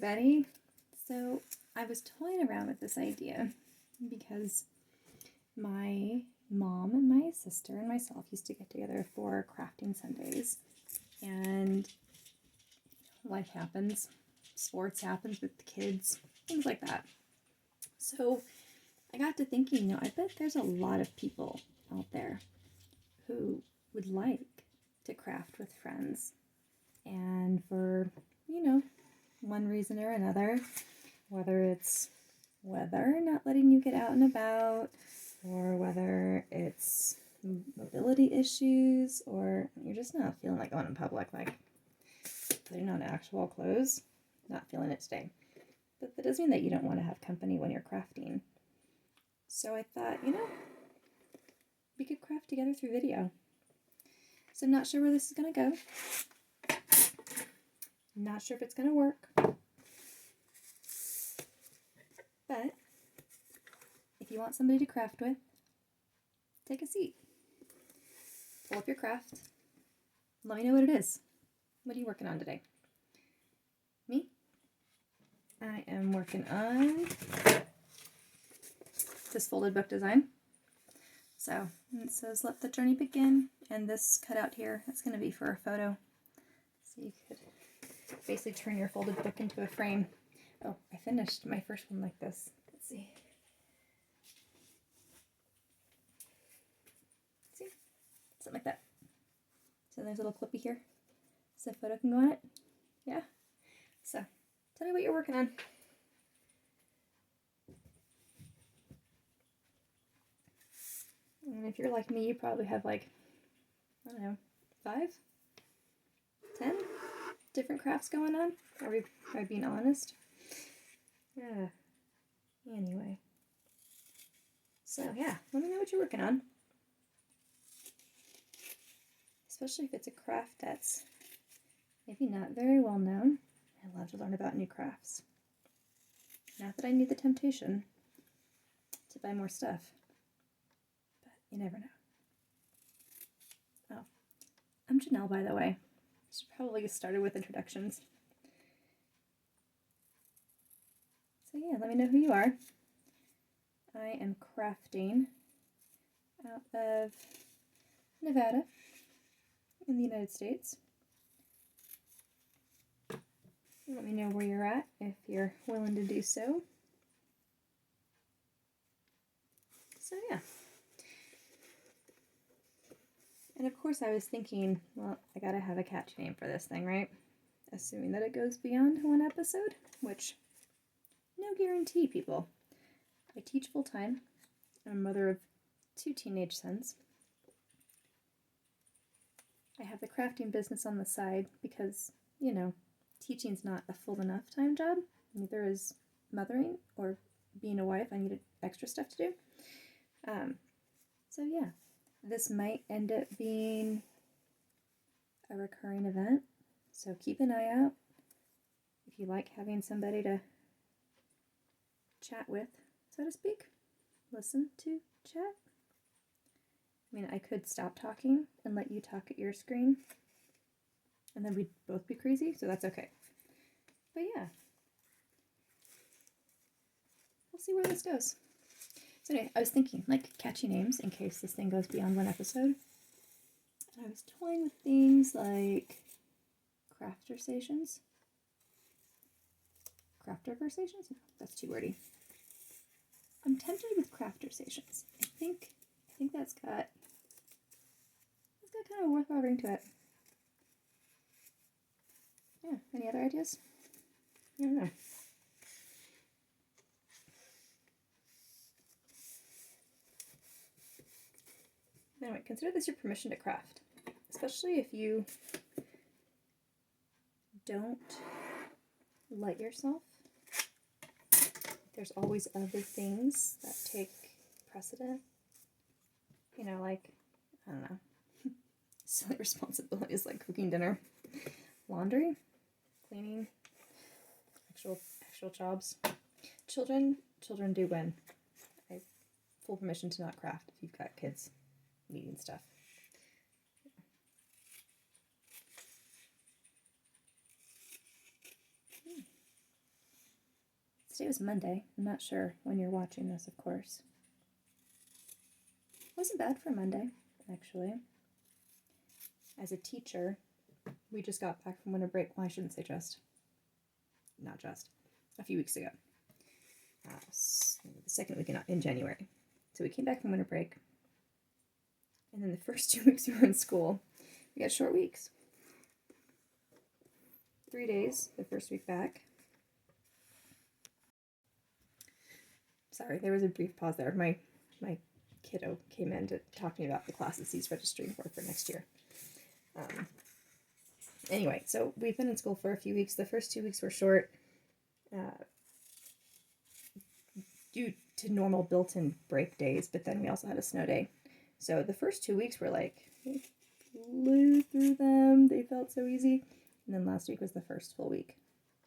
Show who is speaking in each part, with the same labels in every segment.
Speaker 1: everybody. So I was toying around with this idea because my mom and my sister and myself used to get together for crafting Sundays, and life happens, sports happens with the kids, things like that. So I got to thinking, I bet there's a lot of people out there who would like to craft with friends, and for one reason or another, whether it's weather not letting you get out and about, or whether it's mobility issues, or you're just not feeling like going in public, like putting on actual clothes, not feeling it today. But that doesn't mean that you don't want to have company when you're crafting. So I thought, we could craft together through video. So I'm not sure where this is going to go. I'm not sure if it's going to work. But if you want somebody to craft with, take a seat. Pull up your craft. Let me know what it is. What are you working on today? Me? I am working on this folded book design. So it says, "Let the journey begin," and this cutout here, it's going to be for a photo. So you could basically turn your folded book into a frame. Oh, I finished my first one like this. Let's see. See? Something like that. So there's a little clippy here. So a photo can go on it. Yeah? So, tell me what you're working on. And if you're like me, you probably have I don't know, 5, 10 different crafts going on. Are we being honest? Yeah. Anyway. So yeah, let me know what you're working on. Especially if it's a craft that's maybe not very well known. I love to learn about new crafts. Not that I need the temptation to buy more stuff, but you never know. Oh, I'm Janelle, by the way. I should probably get started with introductions. So yeah, let me know who you are. I am crafting out of Nevada in the United States. Let me know where you're at if you're willing to do so. So yeah. And of course I was thinking, well, I gotta have a catchy name for this thing, right? Assuming that it goes beyond one episode, which, no guarantee, people. I teach full-time. I'm a mother of 2 teenage sons. I have the crafting business on the side because, teaching's not a full enough time job. Neither is mothering or being a wife. I needed extra stuff to do. So yeah, this might end up being a recurring event. So keep an eye out if you like having somebody to chat with, so to speak. Listen to chat. I mean, I could stop talking and let you talk at your screen, and then we'd both be crazy, so that's okay. But yeah, we'll see where this goes. So anyway, I was thinking, catchy names in case this thing goes beyond one episode. And I was toying with things like Craftersations. Craftersations? No, that's too wordy. I'm tempted with Craftersations. I think that's got kind of a worthwhile ring to it. Yeah, any other ideas? I don't know. Anyway, consider this your permission to craft, especially if you don't let yourself. There's always other things that take precedent. I don't know, silly responsibilities like cooking dinner, laundry, cleaning, actual jobs. Children do win. I have full permission to not craft if you've got kids needing stuff. day was Monday. I'm not sure when you're watching this, of course. Wasn't bad for Monday, actually. As a teacher, we just got back from winter break. Well, I shouldn't say just. Not just. A few weeks ago. The second week in January. So we came back from winter break. And then the first 2 weeks we were in school, we got short weeks. 3 days the first week back. Sorry, there was a brief pause there. My kiddo came in to talk to me about the classes he's registering for next year. Anyway, so we've been in school for a few weeks. The first 2 weeks were short due to normal built-in break days, but then we also had a snow day. So the first 2 weeks were like, we flew through them. They felt so easy. And then last week was the first full week,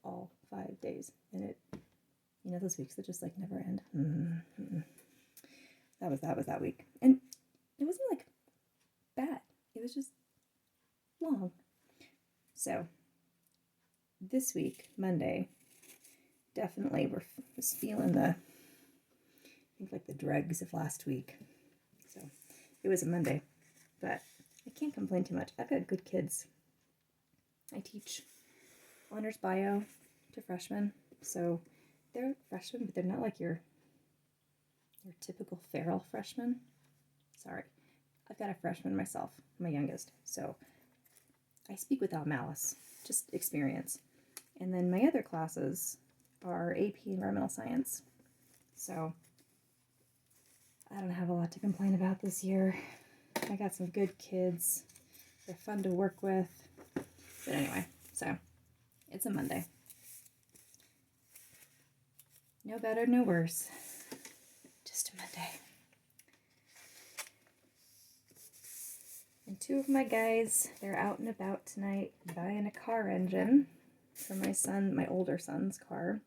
Speaker 1: all 5 days. And it, those weeks that just like never end. That was that week. And it wasn't like bad. It was just long. So this week, Monday, definitely was feeling the dregs of last week. So it was a Monday, but I can't complain too much. I've got good kids. I teach honors bio to freshmen, so they're freshmen, but they're not like your typical feral freshman. Sorry, I've got a freshman myself, my youngest, so I speak without malice, just experience. And then my other classes are AP Environmental Science, so I don't have a lot to complain about this year. I got some good kids. They're fun to work with. But anyway, so it's a Monday. No better, no worse. Just a Monday. And 2 of my guys, they're out and about tonight buying a car engine for my older son's car.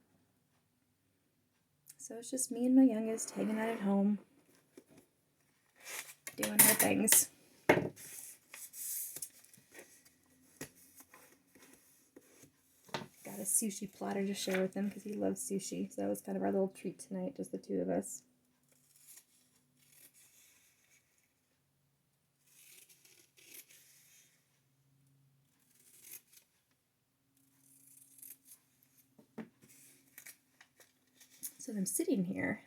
Speaker 1: So it's just me and my youngest hanging out at home, doing our things. Got a sushi platter to share with him because he loves sushi. So that was kind of our little treat tonight, just the 2 of us. So I'm sitting here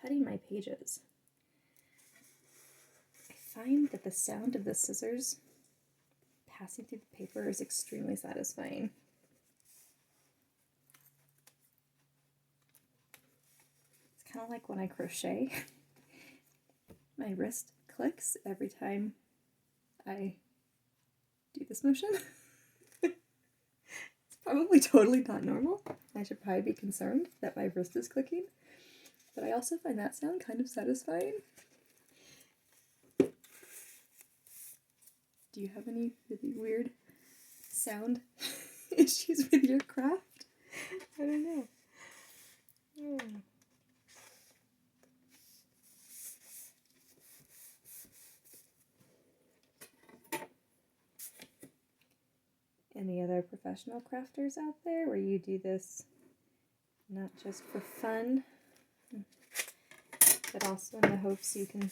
Speaker 1: cutting my pages. I find that the sound of the scissors passing through the paper is extremely satisfying. It's kind of like when I crochet. My wrist clicks every time I do this motion. Probably totally not normal. I should probably be concerned that my wrist is clicking. But I also find that sound kind of satisfying. Do you have any really weird sound issues with your craft? I don't know. Any other professional crafters out there where you do this not just for fun, but also in the hopes you can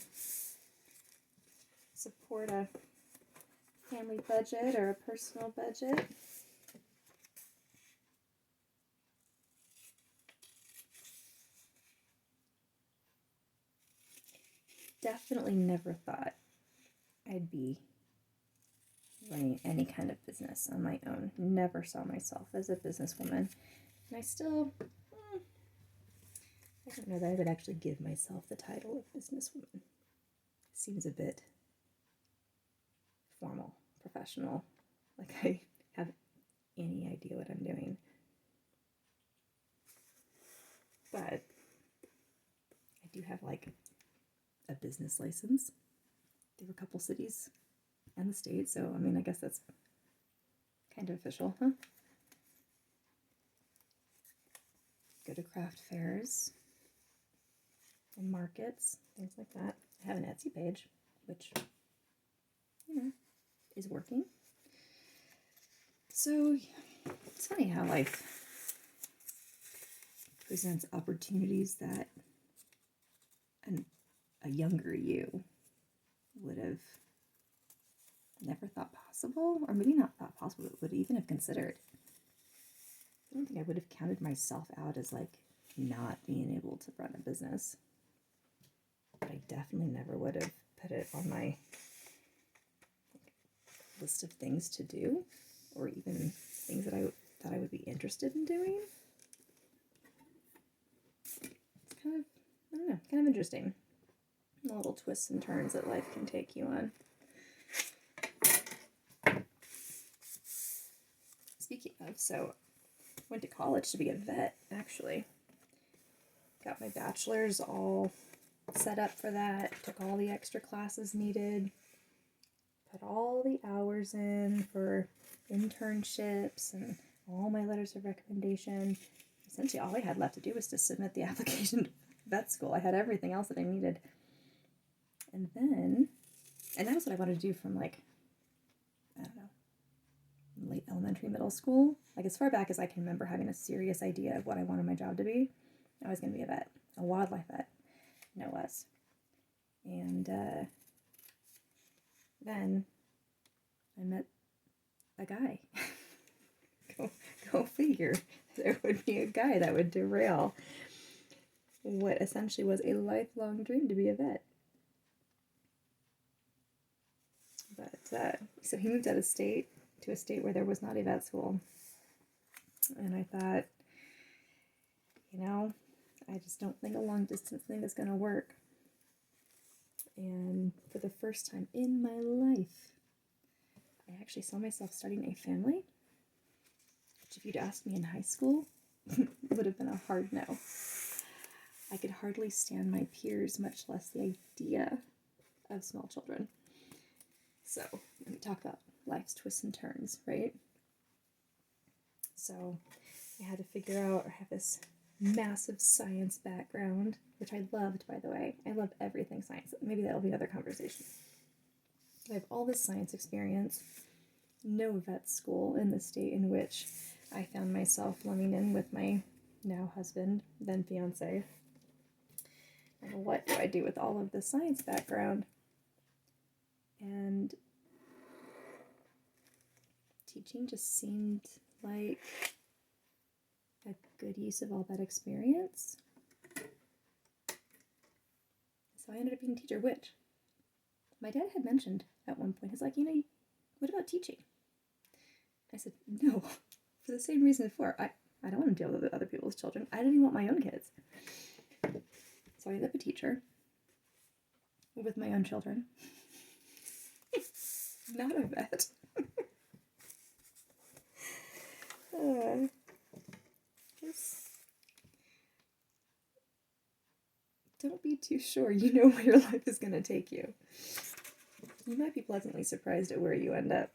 Speaker 1: support a family budget or a personal budget? Definitely never thought I'd be running any kind of business on my own. Never saw myself as a businesswoman. And I still, I don't know that I would actually give myself the title of businesswoman. Seems a bit formal, professional, like I have any idea what I'm doing. But I do have like a business license through a couple cities and the state, so I mean, I guess that's kind of official, huh? Go to craft fairs and markets, things like that. I have an Etsy page, which, is working. So it's funny how life presents opportunities that a younger you would have never thought possible, or maybe not thought possible, but would even have considered. I don't think I would have counted myself out as like not being able to run a business. But I definitely never would have put it on my list of things to do, or even things that I thought I would be interested in doing. It's kind of, I don't know, kind of interesting. The little twists and turns that life can take you on. Speaking of, so went to college to be a vet, actually. Got my bachelor's all set up for that, took all the extra classes needed, put all the hours in for internships and all my letters of recommendation. Essentially, all I had left to do was to submit the application to vet school. I had everything else that I needed. And that was what I wanted to do from like, I don't know, late elementary, middle school. Like as far back as I can remember having a serious idea of what I wanted my job to be. I was going to be a vet, a wildlife vet, no less. And then I met a guy. Go figure. There would be a guy that would derail what essentially was a lifelong dream to be a vet. But so he moved out of state to a state where there was not a vet school. And I thought, I just don't think a long distance thing is going to work. And for the first time in my life, I actually saw myself starting a family, which if you'd asked me in high school, would have been a hard no. I could hardly stand my peers, much less the idea of small children. So, let me talk about life's twists and turns, right? So, I had to figure out, I have this massive science background, which I loved, by the way. I love everything science. Maybe that'll be another conversation. I have all this science experience, no vet school in the state in which I found myself living in with my now husband, then fiance. And what do I do with all of this science background? And teaching just seemed like a good use of all that experience. So I ended up being a teacher, which my dad had mentioned at one point. He's like, what about teaching? I said, no, for the same reason before. I don't want to deal with other people's children. I didn't even want my own kids. So I ended up a teacher with my own children. Not a vet. Just don't be too sure you know where your life is going to take you. You might be pleasantly surprised at where you end up.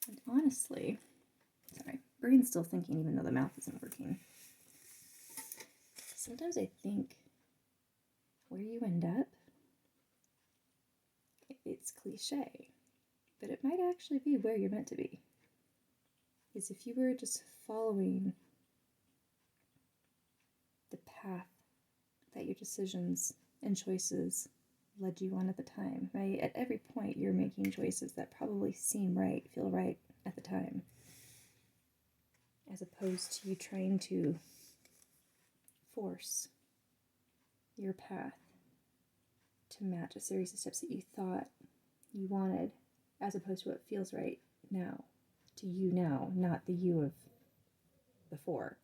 Speaker 1: And honestly, sorry, brain's still thinking even though the mouth isn't working. Sometimes I think where you end up, it's cliche, but it might actually be where you're meant to be. Because if you were just following the path that your decisions and choices led you on at the time, right? At every point, you're making choices that probably seem right, feel right at the time, as opposed to you trying to force your path to match a series of steps that you thought you wanted, as opposed to what feels right now, to you now, not the you of before.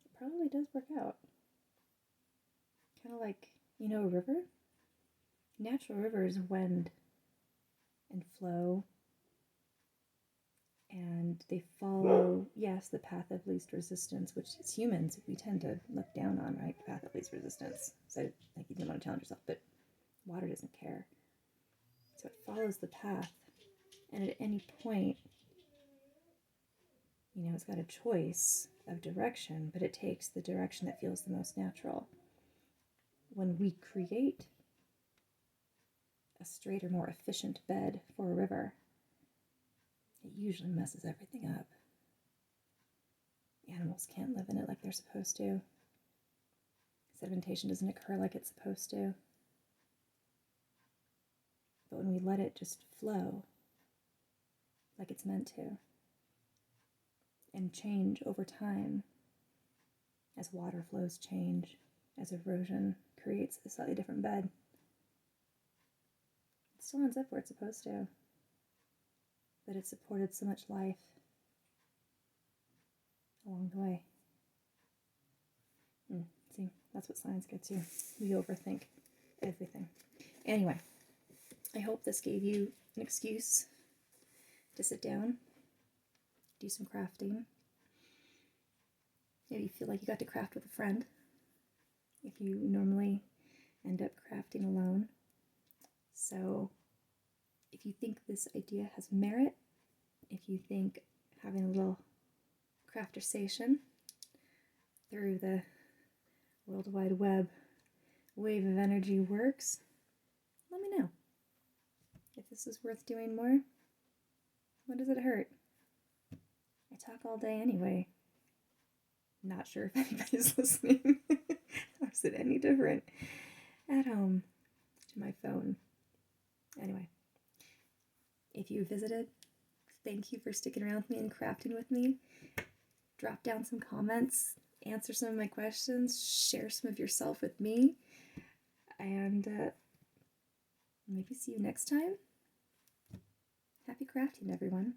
Speaker 1: It probably does work out. Kind of like, a river? Natural rivers wend and flow. And they follow, yes, the path of least resistance, which as humans, we tend to look down on, right? Path of least resistance. So, like, you don't want to challenge yourself, but water doesn't care. So it follows the path. And at any point, it's got a choice of direction, but it takes the direction that feels the most natural. When we create a straighter, more efficient bed for a river, it usually messes everything up. Animals can't live in it like they're supposed to. Sedimentation doesn't occur like it's supposed to. But when we let it just flow like it's meant to, and change over time, as water flows change, as erosion creates a slightly different bed, it still ends up where it's supposed to. But it supported so much life along the way. See, that's what science gets you. We overthink everything. Anyway, I hope this gave you an excuse to sit down, do some crafting. Maybe you feel like you got to craft with a friend if you normally end up crafting alone. So if you think this idea has merit, if you think having a little craftersation through the World Wide Web wave of energy works, let me know. If this is worth doing more, what does it hurt? I talk all day anyway. Not sure if anybody's listening. Or is it any different at home to my phone? Anyway, if you visited, thank you for sticking around with me and crafting with me. Drop down some comments, answer some of my questions, share some of yourself with me, and maybe see you next time. Happy crafting, everyone.